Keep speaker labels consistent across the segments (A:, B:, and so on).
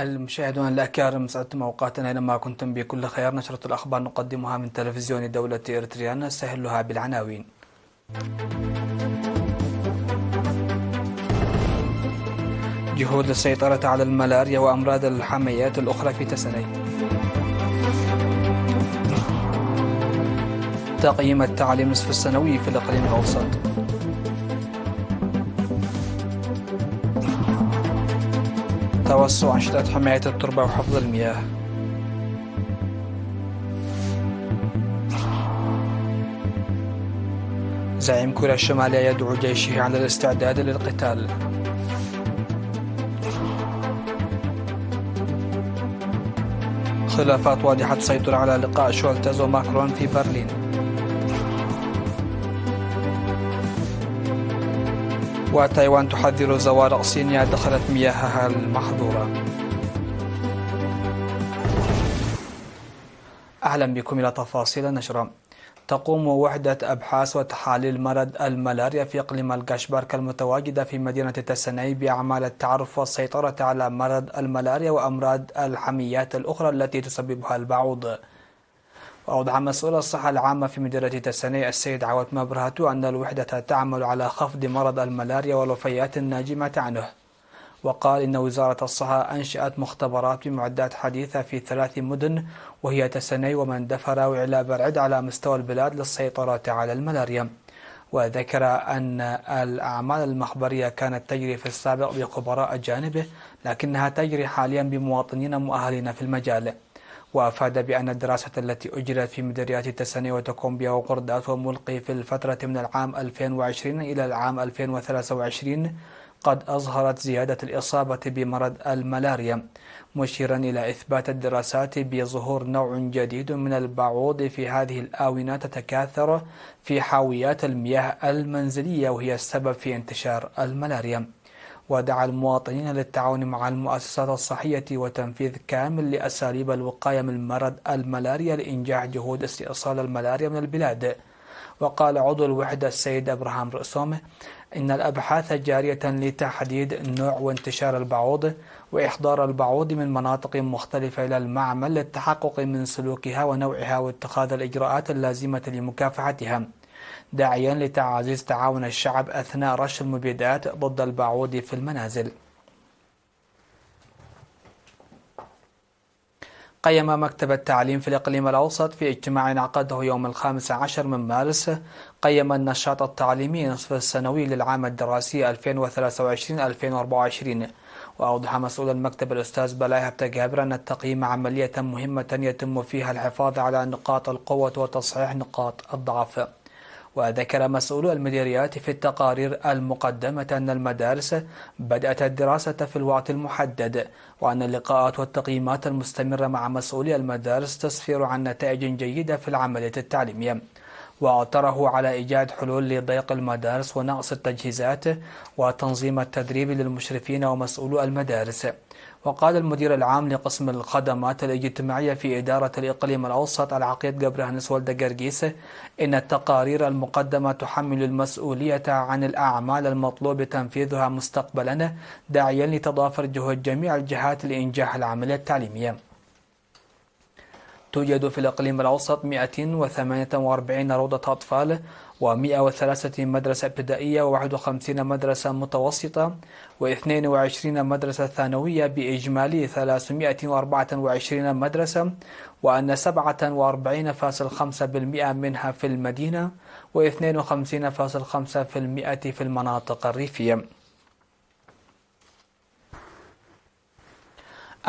A: المشاهدون الأكارم، سعدتم أوقاتنا أينما كنتم بكل خير. نشرة الأخبار نقدمها من تلفزيون دولة إريتريا، نستهلها بالعناوين. جهود للسيطرة على الملاريا وأمراض الحميات الأخرى في تسني. تقييم التعليم نصف السنوي في الإقليم الأوسط. توسع أنشطة حماية التربة وحفظ المياه. زعيم كوريا الشمالية يدعو جيشه على الاستعداد للقتال. خلافات واضحة تسيطر على لقاء شولتز وماكرون في برلين. وتايوان تحذر زوار صينية دخلت مياهها المحظورة. أهلا بكم إلى تفاصيل النشرة. تقوم وحدة أبحاث وتحاليل مرض الملاريا في إقليم القشبارك المتواجدة في مدينة تسناي بأعمال التعرف والسيطرة على مرض الملاريا وأمراض الحميات الأخرى التي تسببها البعوض. وأوضح مسؤول الصحة العامة في مدينة تسناي السيد عواد مبرهاتو أن الوحدة تعمل على خفض مرض الملاريا والوفيات الناجمة عنه. وقال إن وزارة الصحة أنشأت مختبرات بمعدات حديثة في 3 مدن وهي تسناي ومندفرة وعلا برعد على مستوى البلاد للسيطرة على الملاريا. وذكر أن الأعمال المخبرية كانت تجري في السابق بخبراء أجانب، لكنها تجري حاليا بمواطنين مؤهلين في المجال. وأفاد بأن الدراسة التي أجرت في مديريات تسناي وتكومبيا وقردات وملقي في الفترة من العام 2020 إلى العام 2023 قد أظهرت زيادة الإصابة بمرض الملاريا، مشيرا إلى إثبات الدراسات بظهور نوع جديد من البعوض في هذه الآونة تتكاثر في حاويات المياه المنزلية وهي السبب في انتشار الملاريا. ودعا المواطنين للتعاون مع المؤسسات الصحية وتنفيذ كامل لأساليب الوقاية من مرض الملاريا لإنجاح جهود استئصال الملاريا من البلاد. وقال عضو الوحدة السيد أبراهام رأسومه إن الأبحاث جارية لتحديد نوع وانتشار البعوض وإحضار البعوض من مناطق مختلفة إلى المعمل للتحقق من سلوكها ونوعها واتخاذ الإجراءات اللازمة لمكافحتها، داعيا لتعزيز تعاون الشعب أثناء رش المبيدات ضد البعوض في المنازل. قيم مكتب التعليم في الإقليم الأوسط في اجتماع عقده يوم 15 من مارس قيم النشاط التعليمي نصف السنوي للعام الدراسي 2023-2024. وأوضح مسؤول المكتب الأستاذ بلاي هبتجابر أن التقييم عملية مهمة يتم فيها الحفاظ على نقاط القوة وتصحيح نقاط الضعف. وذكر مسؤول المديريات في التقارير المقدمة أن المدارس بدأت الدراسة في الوقت المحدد، وأن اللقاءات والتقييمات المستمرة مع مسؤولي المدارس تسفر عن نتائج جيدة في العملية التعليمية. وأطره على إيجاد حلول لضيق المدارس ونقص التجهيزات وتنظيم التدريب للمشرفين ومسؤولو المدارس. وقال المدير العام لقسم الخدمات الاجتماعية في إدارة الإقليم الأوسط العقيد جبرهنس ولد قرقيس إن التقارير المقدمة تحمل المسؤولية عن الأعمال المطلوب تنفيذها مستقبلا، داعيا لتضافر جهود جميع الجهات لإنجاح العملية التعليمية. توجد في الإقليم الأوسط 148 روضة أطفال و103 مدرسة ابتدائية و51 مدرسة متوسطة و22 مدرسة ثانوية بإجمالي 324 مدرسة، وأن 47.5% منها في المدينة و52.5% في المناطق الريفية.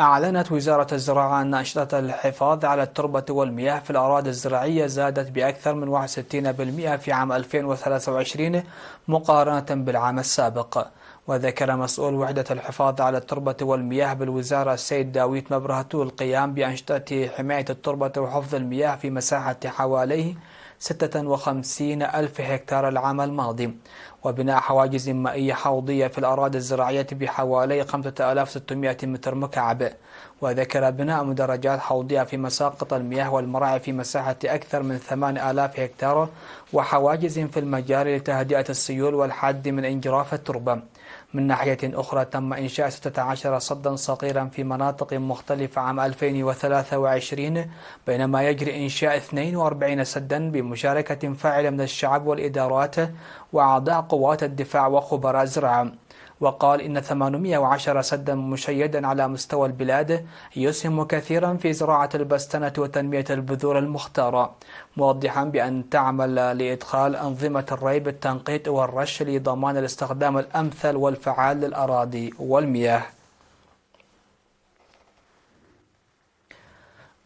A: أعلنت وزارة الزراعة أن أنشطة الحفاظ على التربة والمياه في الأراضي الزراعية زادت بأكثر من 61% في عام 2023 مقارنة بالعام السابق. وذكر مسؤول وحدة الحفاظ على التربة والمياه بالوزارة السيد داويت مبرهاتو القيام بأنشطة حماية التربة وحفظ المياه في مساحة حوالي 56 ألف هكتار العام الماضي، وبناء حواجز مائية حوضية في الأراضي الزراعية بحوالي 5600 متر مكعب. وذكر بناء مدرجات حوضية في مساقط المياه والمراعي في مساحة أكثر من 8000 هكتار، وحواجز في المجاري لتهدئة السيول والحد من انجراف التربة. من ناحية أخرى تم إنشاء 16 صدا صغيرا في مناطق مختلفة عام 2023، بينما يجري إنشاء 42 سدا بمشاركة فاعلة من الشعب والإدارات وأعضاء قوات الدفاع وخبراء زراعة. وقال إن 810 سدا مشيدا على مستوى البلاد يسهم كثيرا في زراعة البستنة وتنمية البذور المختارة، موضحا بأن تعمل لإدخال أنظمة الري بالتنقيط والرش لضمان الاستخدام الأمثل والفعال للأراضي والمياه.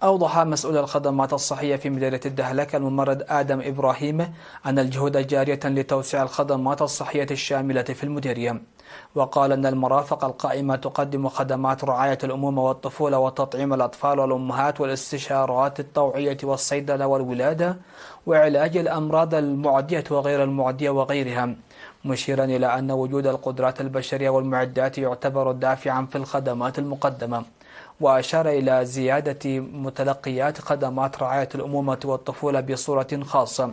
A: أوضح مسؤول الخدمات الصحية في مديرية الدهلك الممرض آدم إبراهيم أن الجهود جارية لتوسيع الخدمات الصحية الشاملة في المديرية، وقال أن المرافق القائمة تقدم خدمات رعاية الأمومة والطفولة وتطعيم الأطفال والأمهات والاستشارات الطوعية والصيدلة والولادة وعلاج الأمراض المعدية وغير المعدية وغيرها، مشيرا إلى أن وجود القدرات البشرية والمعدات يعتبر دافعا في الخدمات المقدمة. وأشار إلى زيادة متلقيات خدمات رعاية الأمومة والطفولة بصورة خاصة،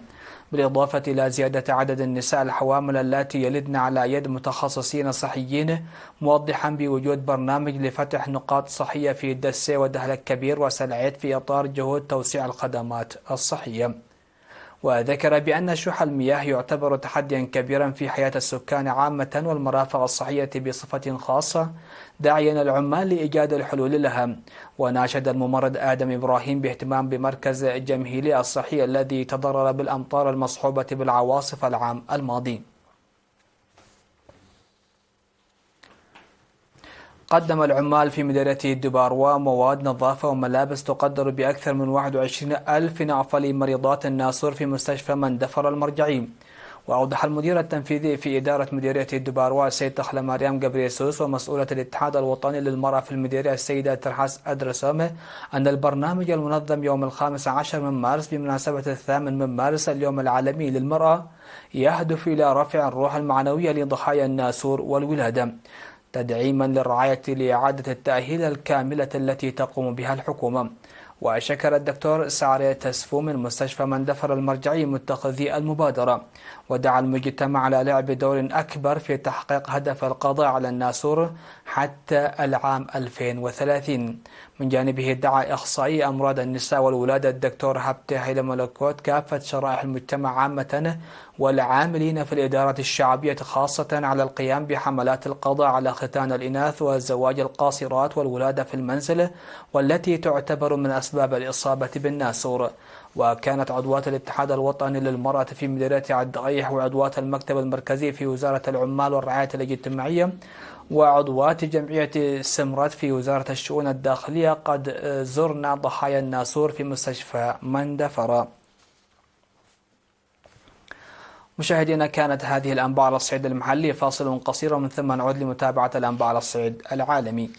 A: بالإضافة إلى زيادة عدد النساء الحوامل اللاتي يلدن على يد متخصصين صحيين، موضحا بوجود برنامج لفتح نقاط صحية في دسي ودهلك كبير وسلعيد في إطار جهود توسيع الخدمات الصحية. وذكر بأن شح المياه يعتبر تحديا كبيرا في حياة السكان عامة والمرافق الصحية بصفة خاصة، داعيا العمال لإيجاد الحلول لها. وناشد الممرض آدم إبراهيم باهتمام بمركز جمهيلي الصحي الذي تضرر بالأمطار المصحوبة بالعواصف العام الماضي. قدم العمال في مديرية الدباروة مواد نظافة وملابس تقدر بأكثر من 21,000 نعفة لمريضات الناسور في مستشفى مندفر المرجعي. وأوضح المدير التنفيذي في إدارة مديرية الدباروة السيد تخلى مريم جبريسوس ومسؤولة الاتحاد الوطني للمرأة في المديرية السيدة ترحاس أدرسومه أن البرنامج المنظم يوم 15 من مارس بمناسبة 8 من مارس اليوم العالمي للمرأة يهدف إلى رفع الروح المعنوية لضحايا الناسور والولادة، تدعيما للرعاية لإعادة التأهيل الكاملة التي تقوم بها الحكومة. وشكر الدكتور سعر تسفو من مستشفى مندفر المرجعي متخذي المبادرة، ودعا المجتمع على لعب دور أكبر في تحقيق هدف القضاء على الناسور حتى العام 2030. من جانبه دعا إخصائي أمراض النساء والولادة الدكتور هبته هيل ملكوت كافة شرائح المجتمع عامة والعاملين في الإدارة الشعبية خاصة على القيام بحملات القضاء على ختان الإناث وزواج القاصرات والولادة في المنزل، والتي تعتبر من أسباب الإصابة بالناسور. وكانت عضوات الاتحاد الوطني للمرأة في مديرية الدقيح وعضوات المكتب المركزي في وزارة العمال والرعاية الاجتماعية وعضوات جمعية سمرت في وزارة الشؤون الداخلية قد زرنا ضحايا الناسور في مستشفى مندفر. مشاهدينا، كانت هذه الأنباء على الصعيد المحلي. فاصل قصير ومن ثم نعود لمتابعة الأنباء على الصعيد العالمي.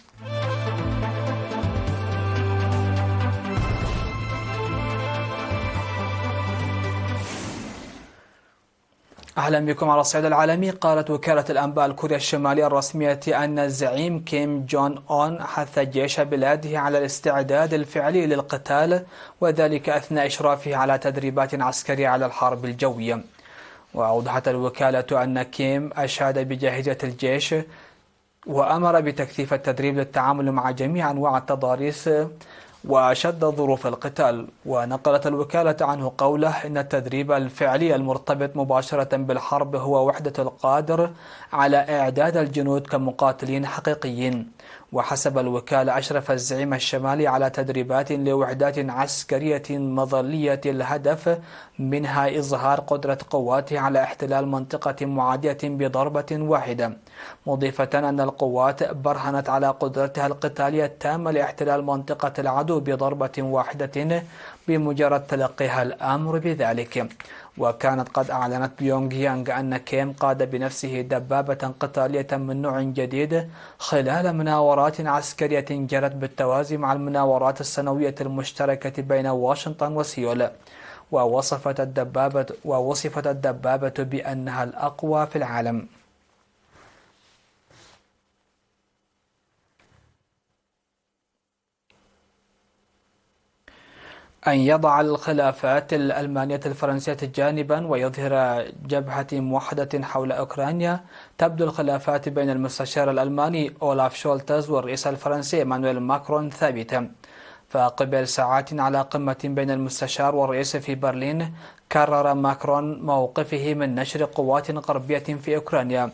A: أهلا بكم على الصعيد العالمي. قالت وكالة الأنباء الكوريا الشمالية الرسمية أن الزعيم كيم جون أون حث جيش بلاده على الاستعداد الفعلي للقتال، وذلك أثناء إشرافه على تدريبات عسكرية على الحرب الجوية. وأوضحت الوكالة أن كيم أشاد بجاهزية الجيش وأمر بتكثيف التدريب للتعامل مع جميع أنواع التضاريس وشد ظروف القتال. ونقلت الوكالة عنه قوله إن التدريب الفعلي المرتبط مباشرة بالحرب هو وحدة القادر على إعداد الجنود كمقاتلين حقيقيين. وحسب الوكالة أشرف الزعيم الشمالي على تدريبات لوحدات عسكرية مظلية الهدف منها إظهار قدرة قواته على احتلال منطقة معادية بضربة واحدة، مضيفة أن القوات برهنت على قدرتها القتالية التامة لاحتلال منطقة العدو بضربة واحدة بمجرد تلقيها الأمر بذلك. وكانت قد أعلنت بيونغ يانغ أن كيم قاد بنفسه دبابة قتالية من نوع جديد خلال مناورات عسكرية جرت بالتوازي مع المناورات السنوية المشتركة بين واشنطن وسيول. ووصفت الدبابة بأنها الأقوى في العالم. أن يضع الخلافات الألمانية الفرنسية جانبا ويظهر جبهة موحدة حول أوكرانيا. تبدو الخلافات بين المستشار الألماني أولاف شولتز والرئيس الفرنسي إيمانويل ماكرون ثابتة. فقبل ساعات على قمة بين المستشار والرئيس في برلين كرر ماكرون موقفه من نشر قوات غربية في أوكرانيا،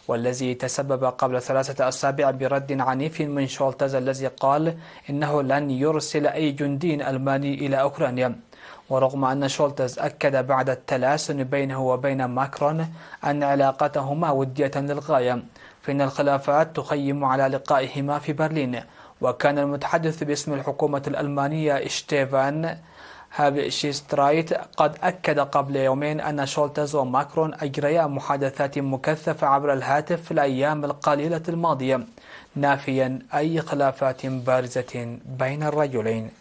A: والذي تسبب قبل 3 أسابيع برد عنيف من شولتز الذي قال إنه لن يرسل أي جندي ألماني إلى أوكرانيا. ورغم أن شولتز أكد بعد التلاسن بينه وبين ماكرون أن علاقتهما ودية للغاية، فإن الخلافات تخيم على لقائهما في برلين. وكان المتحدث باسم الحكومة الألمانية شتيفان هابشيسترايت قد أكد قبل يومين أن شولتز وماكرون أجريا محادثات مكثفة عبر الهاتف في الأيام القليلة الماضية، نافيا أي خلافات بارزة بين الرجلين.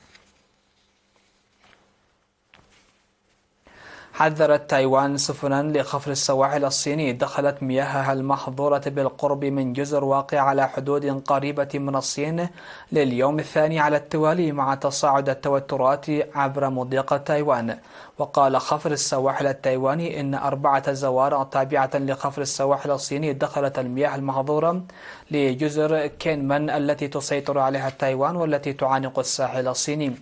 A: حذرت تايوان سفنا لخفر السواحل الصيني دخلت مياهها المحظورة بالقرب من جزر واقع على حدود قريبة من الصين لليوم الثاني على التوالي مع تصاعد التوترات عبر مضيق تايوان. وقال خفر السواحل التايواني إن 4 زوار تابعة لخفر السواحل الصيني دخلت المياه المحظورة لجزر كينمان التي تسيطر عليها تايوان والتي تعانق الساحل الصيني.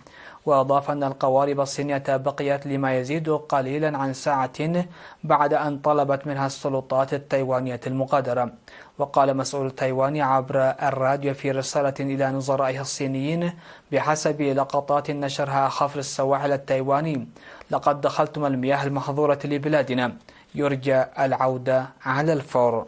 A: وأضاف أن القوارب الصينية بقيت لما يزيد قليلا عن ساعة بعد أن طلبت منها السلطات التايوانية المغادرة. وقال مسؤول تايواني عبر الراديو في رسالة إلى نظرائه الصينيين بحسب لقطات نشرها خفر السواحل التايواني: لقد دخلتم المياه المحظورة لبلادنا، يرجى العودة على الفور.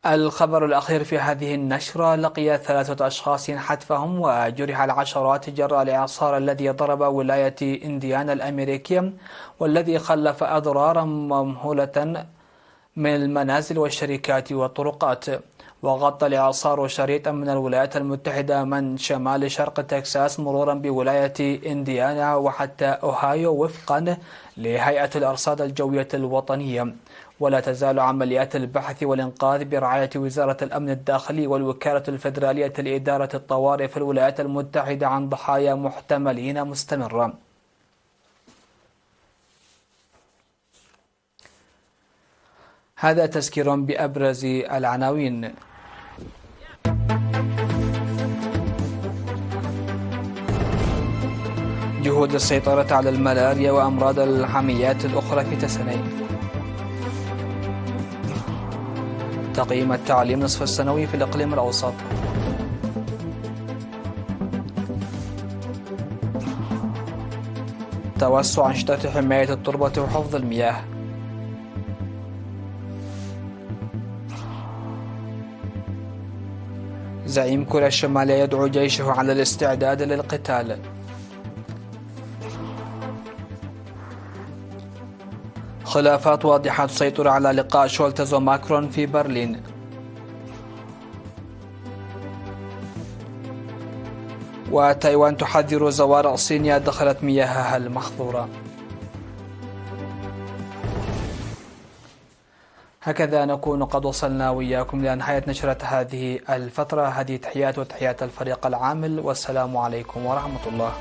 A: الخبر الأخير في هذه النشرة: لقي 3 أشخاص حتفهم وجرح العشرات جراء الإعصار الذي ضرب ولاية إنديانا الأمريكية، والذي خلف أضرارا ممهولة من المنازل والشركات والطرقات. وغطى الإعصار شريطا من الولايات المتحدة من شمال شرق تكساس مرورا بولاية إنديانا وحتى أوهايو وفقا لهيئة الأرصاد الجوية الوطنية. ولا تزال عمليات البحث والإنقاذ برعاية وزارة الأمن الداخلي والوكالة الفيدرالية لإدارة الطوارئ في الولايات المتحدة عن ضحايا محتملين مستمرة. هذا تذكير بأبرز العناوين. جهود السيطرة على الملاريا وأمراض الحميات الأخرى في تسناي. تقييم التعليم نصف السنوي في الإقليم الأوسط. توسع أنشطة حماية التربة وحفظ المياه. زعيم كوريا الشمالية يدعو جيشه على الاستعداد للقتال. خلافات واضحة تسيطر على لقاء شولتز وماكرون في برلين. وتايوان تحذر زوار صينية دخلت مياهها المحظورة. هكذا نكون قد وصلنا وإياكم لنهاية نشرة هذه الفترة. هذه تحيات وتحيات الفريق العامل، والسلام عليكم ورحمة الله.